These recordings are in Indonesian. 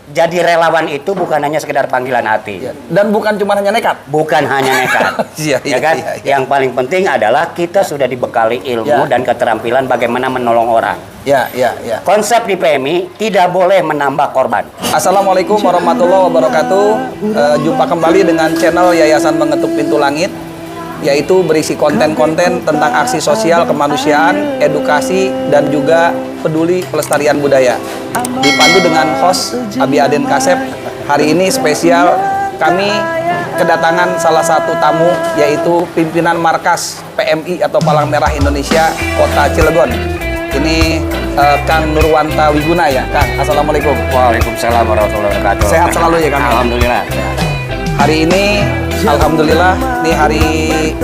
Jadi relawan itu bukan hanya sekedar panggilan hati. Ya. Dan bukan cuma hanya nekat. Bukan hanya nekat. Iya, Ya kan? iya. Yang paling penting adalah kita sudah dibekali ilmu dan keterampilan bagaimana menolong orang. Ya. Konsep di PMI tidak boleh menambah korban. Assalamualaikum warahmatullahi wabarakatuh. Jumpa kembali dengan channel Yayasan Mengetuk Pintu Langit, yaitu berisi konten-konten tentang aksi sosial kemanusiaan, edukasi, dan juga peduli pelestarian budaya. Dipandu dengan host Abi Aden Kasep. Hari ini spesial, kami kedatangan salah satu tamu, yaitu pimpinan markas PMI atau Palang Merah Indonesia Kota Cilegon. Ini Kang Nurwanta Wiguna ya, Kang. Assalamualaikum. Waalaikumsalam warahmatullahi wabarakatuh. Sehat selalu ya, Kang. Alhamdulillah. Hari ini, alhamdulillah, ini hari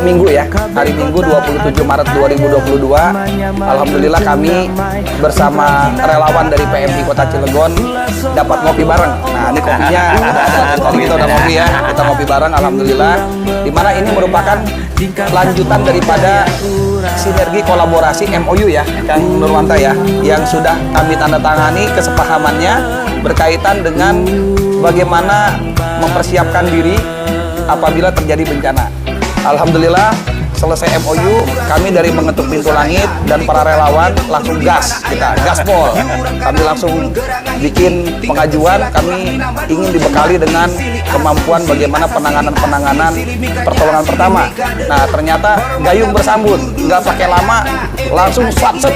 Minggu ya, hari Minggu 27 Maret 2022. Alhamdulillah kami bersama relawan dari PMI Kota Cilegon dapat ngopi bareng. Nah, ini kopinya udah ada, kita udah ngopi ya, kita ngopi bareng, alhamdulillah. Dimana ini merupakan lanjutan daripada sinergi kolaborasi MOU ya, Kang Nurwanta ya, yang sudah kami tanda tangani kesepahamannya berkaitan dengan bagaimana mempersiapkan diri apabila terjadi bencana. Alhamdulillah selesai MOU, kami dari Mengetuk Pintu Langit dan para relawan langsung kita gaspol. Kami langsung bikin pengajuan, kami ingin dibekali dengan kemampuan bagaimana penanganan pertolongan pertama. Nah, ternyata gayung bersambut, nggak pakai lama, langsung satset.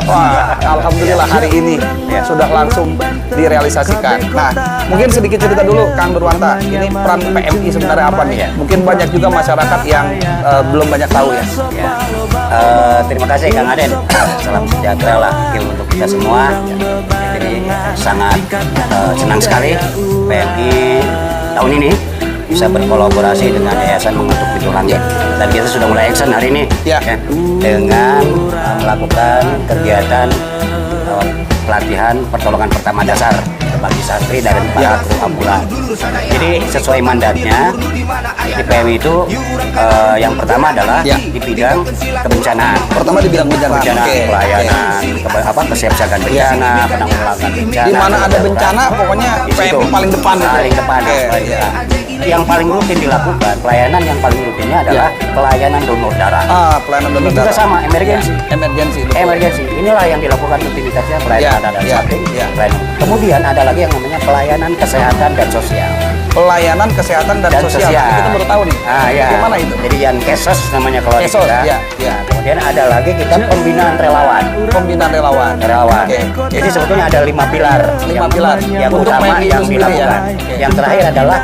Wah, alhamdulillah hari ini sudah langsung direalisasikan. Nah, mungkin sedikit cerita dulu Kang Nurwanta, ini peran PMI sebenarnya apa nih? Mungkin banyak juga masyarakat yang belum banyak tahu ya. Terima kasih Kang Aden. Salam sejahtera lah untuk kita semua. Jadi sangat senang sekali PMI tahun ini bisa berkolaborasi dengan Yayasan Mengetuk Pintu Langit, dan kita sudah mulai action hari ini dengan melakukan kegiatan pelatihan pertolongan pertama dasar bagi santri dari para kru ambulan. Jadi sesuai mandatnya di PMI itu yang pertama adalah di bidang kebencanaan. Pertama di bidang bencana, pelayanan, kesiapsiagaan bencana, penanggulangan bencana. Di mana ada bencana, pokoknya PMI paling depan. Paling depan. Yang paling rutin dilakukan, pelayanan yang paling rutinnya adalah pelayanan donor darah. Pelayanan donor darah. Juga sama, emergensi. Emergensi. Inilah yang dilakukan rutinitasnya pelayanan darah samping. Kemudian ada lagi yang namanya pelayanan kesehatan dan sosial. Pelayanan kesehatan dan sosial. Kita baru tahu nih. Gimana itu? Jadi yang KESOS namanya kalau di kita. Kemudian ada lagi kita pembinaan relawan. Jadi sebetulnya ada 5 pilar. Yang utama yang dilakukan. Yang terakhir adalah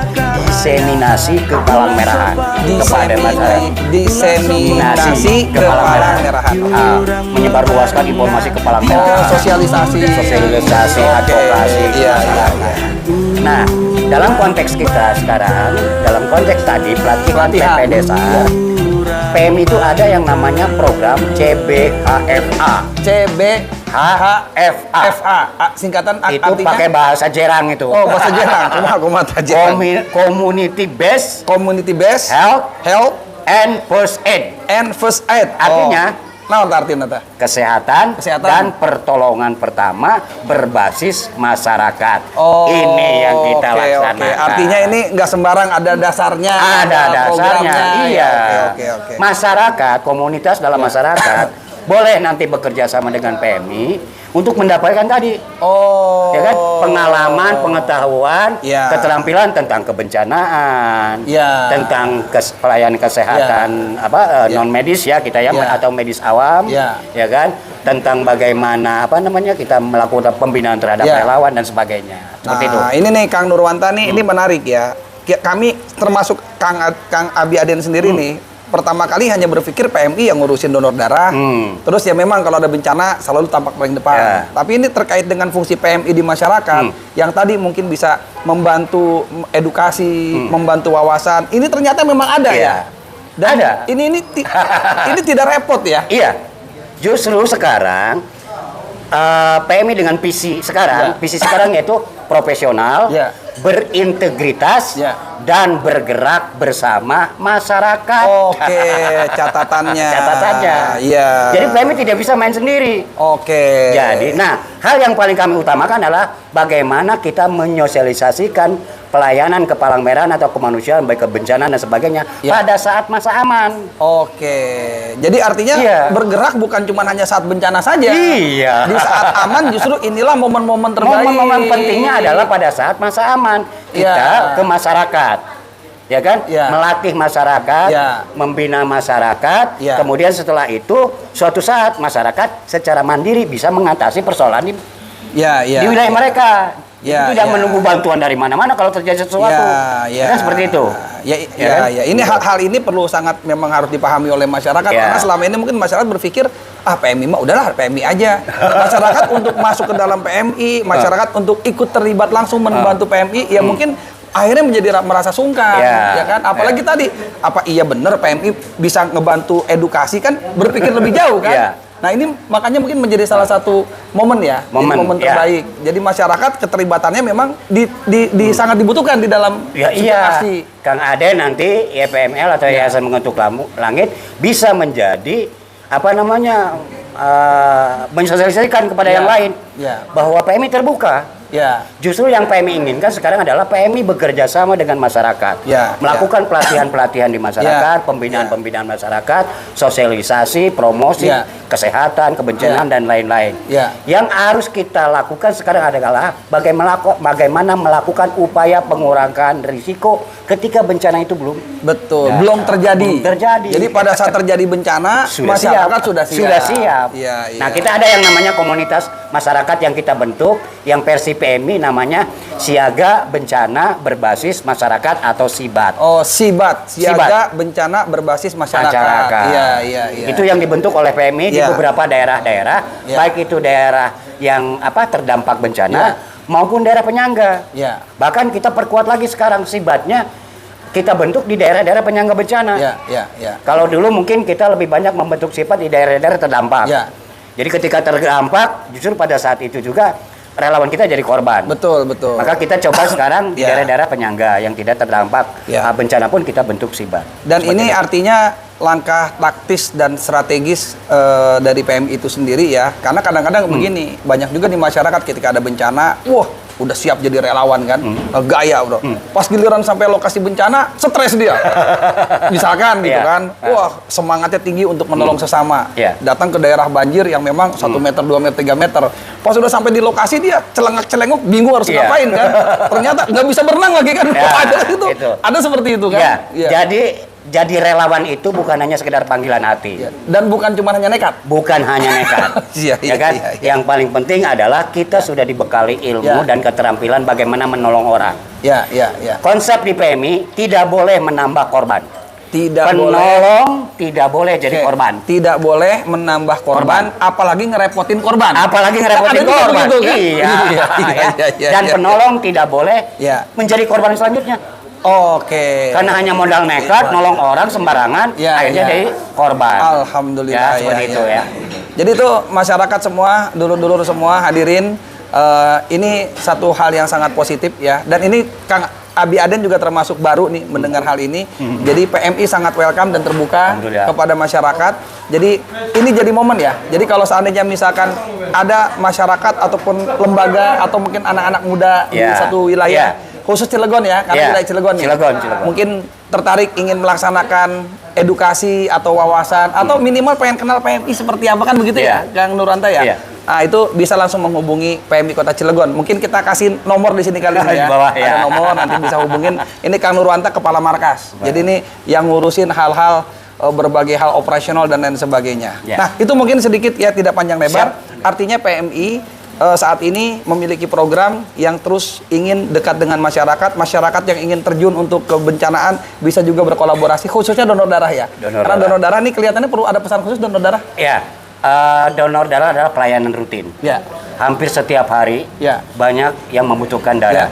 diseminasi ke Palang Merahan kepada masyarakat. Diseminasi ke Palang Merahan. Menyebarluaskan informasi ke Palang Merahan. Sosialisasi, advokasi. Nah, dalam konteks kita sekarang, dalam konteks tadi pelatihan PP Desa, PMI itu ada yang namanya program CBHFA. Singkatan itu pakai bahasa Jerang itu. Oh, bahasa Jerang. Community based health and first aid. Artinya kesehatan dan pertolongan pertama berbasis masyarakat. Ini yang kita laksanakan. Artinya ini nggak sembarang, ada dasarnya. Ada dasarnya. Iya. Masyarakat, komunitas dalam masyarakat boleh nanti bekerja sama dengan PMI untuk mendapatkan tadi, ya kan, pengalaman, pengetahuan, keterampilan tentang kebencanaan, tentang pelayanan kesehatan non medis ya kita atau medis awam, ya kan, tentang bagaimana kita melakukan pembinaan terhadap relawan dan sebagainya. Seperti itu. Ini nih Kang Nurwanta nih, ini menarik ya. Kami termasuk Kang Abi Aden sendiri nih. Pertama kali hanya berpikir PMI yang ngurusin donor darah. Terus ya memang kalau ada bencana selalu tampak paling depan. Tapi ini terkait dengan fungsi PMI di masyarakat yang tadi mungkin bisa membantu edukasi, membantu wawasan. Ini ternyata memang ada ya. Dan ada. Ini tidak repot ya. Iya. Justru sekarang PMI dengan visi sekarang yaitu profesional, Ya. berintegritas, Ya. dan bergerak bersama masyarakat. Oke, catatannya. Catatannya. Iya. Jadi PMI tidak bisa main sendiri. Oke. Jadi, nah, hal yang paling kami utamakan adalah bagaimana kita menyosialisasikan pelayanan kepalangmeraan atau kemanusiaan, baik kebencanaan dan sebagainya Ya. pada saat masa aman. Oke. Jadi artinya Iya. bergerak bukan cuma hanya saat bencana saja. Iya. Di saat aman justru inilah momen-momen terbaik. Momen-momen pentingnya adalah pada saat masa aman kita Ya. ke masyarakat, ya kan? Ya. Melatih masyarakat, Ya. membina masyarakat. Ya. Kemudian setelah itu, suatu saat masyarakat secara mandiri bisa mengatasi persoalan Ya, ya. di wilayah mereka. Ya, Tidak ya. menunggu bantuan dari mana-mana kalau terjadi sesuatu. Ya, Kan seperti itu. Ya, Ya kan? ya. Ini hal ini perlu sangat memang harus dipahami oleh masyarakat Ya. karena selama ini mungkin masyarakat berpikir PMI mah udahlah PMI aja. Masyarakat untuk masuk ke dalam PMI, masyarakat untuk ikut terlibat langsung membantu PMI, ya mungkin akhirnya menjadi merasa sungkan, Ya. ya kan? Apalagi tadi apa iya benar PMI bisa ngebantu edukasi kan berpikir lebih jauh kan? Ya. Nah ini makanya mungkin menjadi salah satu momen ya, jadi momen ya. terbaik. Jadi masyarakat keterlibatannya memang sangat dibutuhkan di dalam Ya iya, situasi. Kang Ade nanti YPML atau Yayasan Mengetuk Langit bisa menjadi apa namanya mensosialisasikan kepada Ya. yang lain Ya. bahwa PMI terbuka. Ya, Justru yang PMI inginkan sekarang adalah PMI bekerja sama dengan masyarakat, Ya, melakukan pelatihan-pelatihan di masyarakat, Ya, pembinaan-pembinaan masyarakat, sosialisasi, promosi, Ya. kesehatan, kebencanaan dan lain-lain. Ya. Yang harus kita lakukan sekarang adalah bagaimana melakukan upaya pengurangan risiko ketika bencana itu belum betul. Ya. Belum terjadi. Belum terjadi. Jadi pada saat terjadi bencana, masyarakat sudah siap. Sudah siap. Iya, iya. Nah, kita ada yang namanya komunitas masyarakat yang kita bentuk, yang versi PMI namanya Siaga Bencana Berbasis Masyarakat atau SIBAT. Oh, SIBAT, Siaga Bencana Berbasis Masyarakat. Iya, iya, iya. Itu yang dibentuk oleh PMI di Iya. beberapa daerah-daerah, Iya. baik itu daerah yang terdampak bencana Iya. maupun daerah penyangga. Iya. Bahkan kita perkuat lagi sekarang SIBAT-nya kita bentuk di daerah-daerah penyangga bencana. Iya, iya, iya. Kalau dulu mungkin kita lebih banyak membentuk SIBAT di daerah-daerah terdampak. Iya. Jadi ketika terdampak, justru pada saat itu juga relawan kita jadi korban. Betul, betul. Maka kita coba sekarang di Ya. daerah-daerah penyangga yang tidak terdampak Ya. bencana pun kita bentuk SIBAT. Dan Seperti ini itu. artinya langkah taktis dan strategis dari PMI itu sendiri ya. Karena kadang-kadang begini, banyak juga di masyarakat ketika ada bencana, wah udah siap jadi relawan kan, gaya bro. Pas giliran sampai lokasi bencana, stres dia. Misalkan gitu Iya. kan, wah semangatnya tinggi untuk menolong sesama. Iya. Datang ke daerah banjir yang memang 1 meter, 2 meter, 3 meter. Pas udah sampai di lokasi dia celengak-celenguk, bingung harus Iya. ngapain kan. Ternyata nggak bisa berenang lagi kan. Ya, Ada itu. itu. Ada seperti itu kan. Ya, Iya. jadi relawan itu bukan hanya sekedar panggilan hati. Ya. Dan bukan cuma hanya nekat. Bukan hanya nekat. Iya, Ya kan? iya, iya. Yang paling penting adalah kita sudah dibekali ilmu Ya. dan keterampilan bagaimana menolong orang. Ya, ya, ya. Konsep di PMI tidak boleh menambah korban. Tidak boleh. Penolong tidak boleh jadi Oke. korban. Tidak boleh menambah korban, apalagi ngerepotin korban. Apalagi Ada ngerepotin juga korban. begitu, kan? Iya. Iya, iya, Ya. iya, Dan iya. penolong tidak boleh Ya. menjadi korban selanjutnya. Oke. Karena hanya modal nekat, nolong orang sembarangan, Ya, akhirnya ya. jadi korban. Alhamdulillah. Ya, seperti itu ya. Jadi itu masyarakat semua, dulur-dulur semua hadirin, ini satu hal yang sangat positif ya. Dan ini Kang Abi Aden juga termasuk baru nih mendengar hal ini. Jadi PMI sangat welcome dan terbuka Alhamdulillah. kepada masyarakat. Jadi ini jadi momen ya. Jadi kalau seandainya misalkan ada masyarakat ataupun lembaga atau mungkin anak-anak muda di Ya. satu wilayah, khusus Cilegon ya, karena Ya. wilayah Cilegon nih. Cilegon. Mungkin tertarik ingin melaksanakan edukasi atau wawasan atau minimal pengen kenal PMI seperti apa kan begitu ya, Iya. Kang Nuranta ya? Iya. Nah, itu bisa langsung menghubungi PMI Kota Cilegon. Mungkin kita kasih nomor di sini kali ini Di ya. bawah, ya. Ada nomor nanti bisa hubungin. Ini Kang Nuranta kepala markas. Jadi ini yang ngurusin hal-hal berbagai hal operasional dan lain sebagainya. Ya. Nah, itu mungkin sedikit ya tidak panjang lebar. Artinya PMI saat ini memiliki program yang terus ingin dekat dengan masyarakat, masyarakat yang ingin terjun untuk kebencanaan bisa juga berkolaborasi, khususnya donor darah ya. Donor Karena darah. donor darah ini kelihatannya perlu ada pesan khusus donor darah. Ya, donor darah adalah pelayanan rutin. Ya. Hampir setiap hari Ya. banyak yang membutuhkan darah.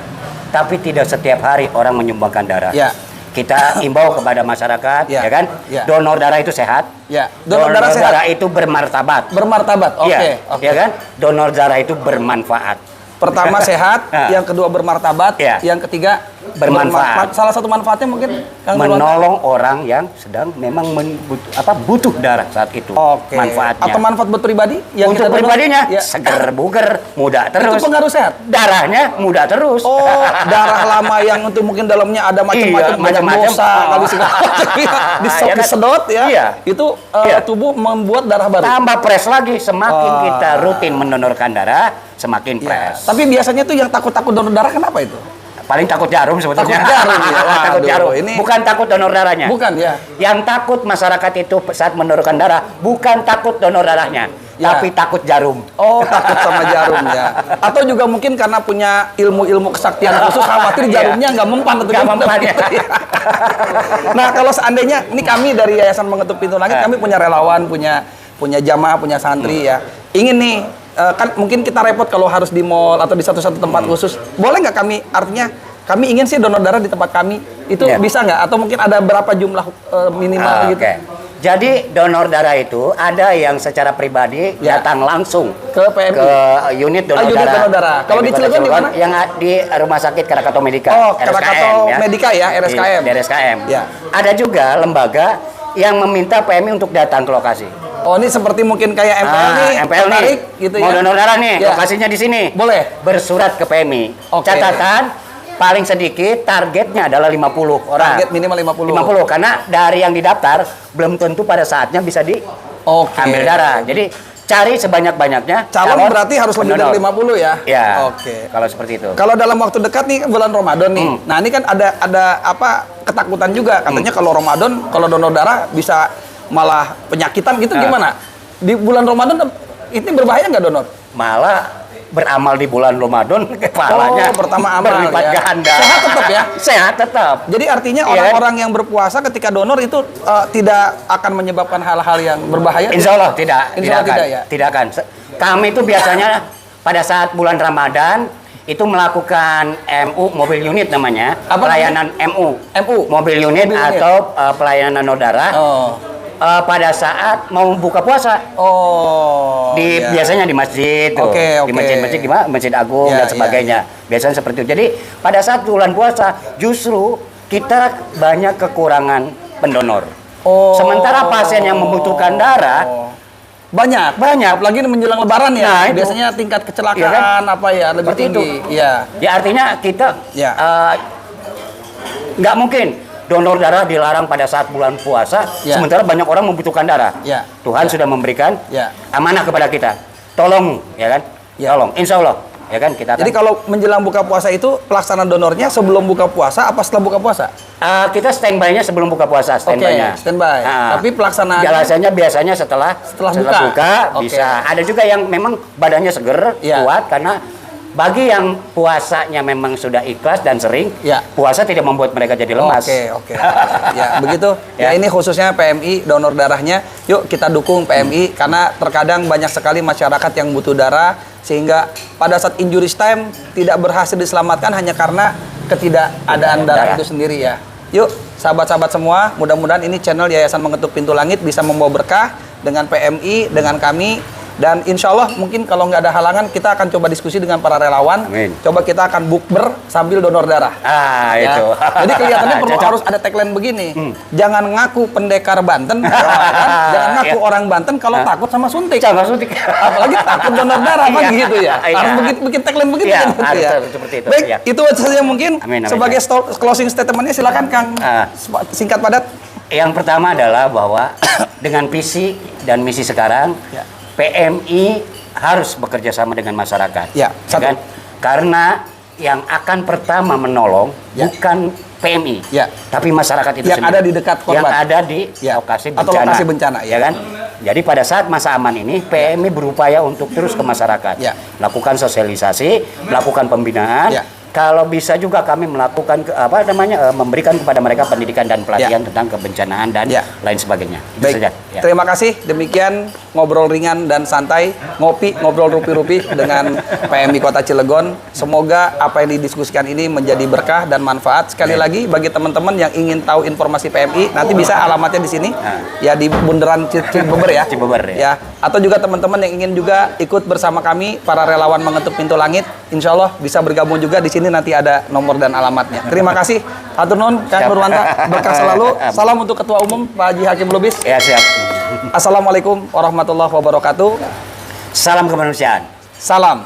Tapi tidak setiap hari orang menyumbangkan darah. Ya. Kita imbau kepada masyarakat, Ya. ya kan? Ya. Donor darah itu sehat. Ya. Donor darah sehat. itu bermartabat. Bermartabat. Oke, Iya, oke. ya kan? Donor darah itu bermanfaat. Pertama sehat, yang kedua bermartabat, yang ketiga bermanfaat. Salah satu manfaatnya mungkin menolong orang yang sedang memang butuh darah saat itu. Oke. Manfaatnya. Atau manfaat buat pribadi? Untuk pribadinya, seger, buger, muda terus. Itu pengaruh sehat? Darahnya muda terus. Oh, darah lama yang untuk mungkin dalamnya ada macam-macam, banyak dosa, kali segala macam. Disedot ya. Itu tubuh membuat darah baru. Tambah fresh lagi, semakin kita rutin mendonorkan darah, semakin fresh. Tapi biasanya tuh yang takut-takut donor darah kenapa itu? Paling takut jarum sebetulnya. Takut jarum ya. Takut jarum. Ini bukan takut donor darahnya. Bukan ya. Yang takut masyarakat itu saat mendonorkan darah bukan takut donor darahnya, tapi takut jarum. Oh, takut sama jarum ya. Atau juga mungkin karena punya ilmu-ilmu kesaktian khusus, khawatir jarumnya nggak mempan atau nggak mempan ya. Nah, kalau seandainya ini kami dari Yayasan Mengetuk Pintu Langit, kami punya relawan, punya jamaah, punya santri ya. Ingin nih kan mungkin kita repot kalau harus di mall atau di satu-satu tempat khusus. Boleh nggak kami ingin sih donor darah di tempat kami. Itu bisa nggak? Atau mungkin ada berapa jumlah minimal gitu? Jadi donor darah itu ada yang secara pribadi datang langsung ke PMI, ke unit donor darah. Kalau di Cilegon di mana? Yang di Rumah Sakit Krakato Medika. Oh, Krakato Medika ya, RSKM. Di RSKM. Ya. Ada juga lembaga yang meminta PMI untuk datang ke lokasi. Oh, ini seperti mungkin kayak MPL nih, MPL nih, gitu mau ya. donor darah nih, lokasinya di sini. Boleh. Bersurat ke PMI. Catatan paling sedikit targetnya adalah 50 orang. Target minimal 50. 50 karena dari yang didaftar belum tentu pada saatnya bisa diambil darah. Jadi cari sebanyak-banyaknya. Calon berarti harus lebih dari 50 ya? Ya. Oke. Kalau seperti itu. Kalau dalam waktu dekat nih bulan Ramadan nih. Nah, ini kan ada ketakutan juga katanya kalau Ramadan kalau donor darah bisa malah penyakitan gitu gimana? Di bulan Ramadan ini berbahaya nggak donor? Malah beramal di bulan Ramadan kepalanya pertama amal berlipat ganda. Sehat tetap ya? Sehat tetap. Jadi artinya orang-orang yang berpuasa ketika donor itu tidak akan menyebabkan hal-hal yang berbahaya? Insya Allah tidak. Insya Allah tidak ya? Tidak akan. Kami itu biasanya pada saat bulan Ramadan itu melakukan MU mobil unit namanya. Pelayanan MU mobil unit atau pelayanan donor darah. Pada saat mau buka puasa. Biasanya di masjid tuh. Di masjid-masjid di Masjid Agung dan sebagainya. Biasanya seperti itu. Jadi pada saat bulan puasa justru kita banyak kekurangan pendonor. Sementara pasien yang membutuhkan darah banyak. Apalagi menjelang Lebaran ya. Biasanya tingkat kecelakaan lebih tinggi. Ya artinya kita nggak mungkin donor darah dilarang pada saat bulan puasa, sementara banyak orang membutuhkan darah. Tuhan sudah memberikan amanah kepada kita. Tolong, ya kan? Tolong, insya Allah, ya kan? Kita Jadi kalau menjelang buka puasa itu pelaksanaan donornya sebelum buka puasa apa setelah buka puasa? Kita standby-nya sebelum buka puasa, standby-nya. Standby. Tapi pelaksanaan biasanya setelah buka bisa. Ada juga yang memang badannya seger, kuat karena bagi yang puasanya memang sudah ikhlas dan sering, puasa tidak membuat mereka jadi lemas. Oke. Ya, begitu. Ya, ini khususnya PMI, donor darahnya. Yuk kita dukung PMI karena terkadang banyak sekali masyarakat yang butuh darah sehingga pada saat injuries time tidak berhasil diselamatkan hanya karena ketidakadaan darah itu sendiri ya. Yuk, sahabat-sahabat semua, mudah-mudahan ini channel Yayasan Mengetuk Pintu Langit bisa membawa berkah dengan PMI, dengan kami. Dan insya Allah mungkin kalau nggak ada halangan kita akan coba diskusi dengan para relawan. Amin. Coba kita akan bukber sambil donor darah. Itu. Jadi kelihatannya harus ada tagline begini. Jangan ngaku pendekar Banten, jangan ngaku orang Banten kalau takut sama suntik. Apalagi takut donor darah gitu ya. Harus bikin tagline begitu. Seperti itu. Baik, itu saja mungkin. Sebagai closing statementnya silakan Kang. Singkat padat. Yang pertama adalah bahwa dengan visi dan misi sekarang. PMI harus bekerja sama dengan masyarakat, kan? Karena yang akan pertama menolong bukan PMI, tapi masyarakat itu yang sendiri. Ada di dekat korban, yang ada di lokasi bencana, atau lokasi bencana, ya kan? Jadi pada saat masa aman ini, PMI berupaya untuk terus ke masyarakat, melakukan sosialisasi, melakukan pembinaan. Kalau bisa juga kami melakukan memberikan kepada mereka pendidikan dan pelatihan tentang kebencanaan dan lain sebagainya. Baik. Terima kasih. Demikian ngobrol ringan dan santai, ngobrol rupi-rupi dengan PMI Kota Cilegon. Semoga apa yang didiskusikan ini menjadi berkah dan manfaat. Sekali lagi bagi teman-teman yang ingin tahu informasi PMI, nanti bisa alamatnya di sini. Ya di Bundaran Cibeber ya. Cibeber ya. atau juga teman-teman yang ingin juga ikut bersama kami para relawan mengetuk pintu langit, insya Allah bisa bergabung juga di sini, nanti ada nomor dan alamatnya. Terima kasih, hatur nuhun Kang Nurwanta, berkah selalu. Salam untuk Ketua Umum Pak Haji Hakim Lubis. Ya, siap. Assalamualaikum warahmatullahi wabarakatuh. Salam kemanusiaan. Salam.